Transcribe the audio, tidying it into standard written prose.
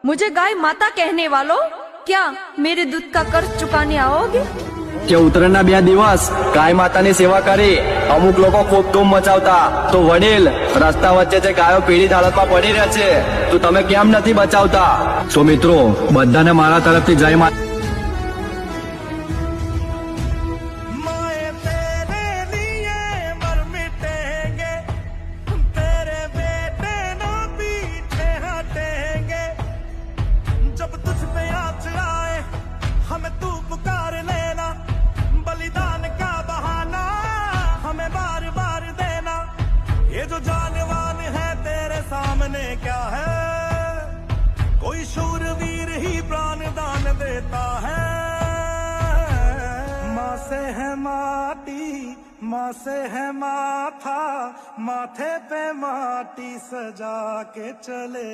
मुझे गाय माता कहने वालों, क्या मेरे दूध का कर्ज चुकाने आओगे? કે ઉત્તરાયણના 2 દિવસ ગાય માતાની સેવા કરી અમુક લોકો ખૂબ ધૂમ મચાવતા, તો વડીલ રસ્તા વચ્ચે જે ગાયો પીડિત હાલતમાં પડી રહે છે, તો તમે કેમ નથી બચાવતા? તો મિત્રો બધાને મારા તરફથી જય માતા. जो जानवान है तेरे सामने क्या है, कोई शूरवीर ही प्राण दान देता है। माँ से है माटी, माँ से है माथा, माथे पे माटी सजा के चले।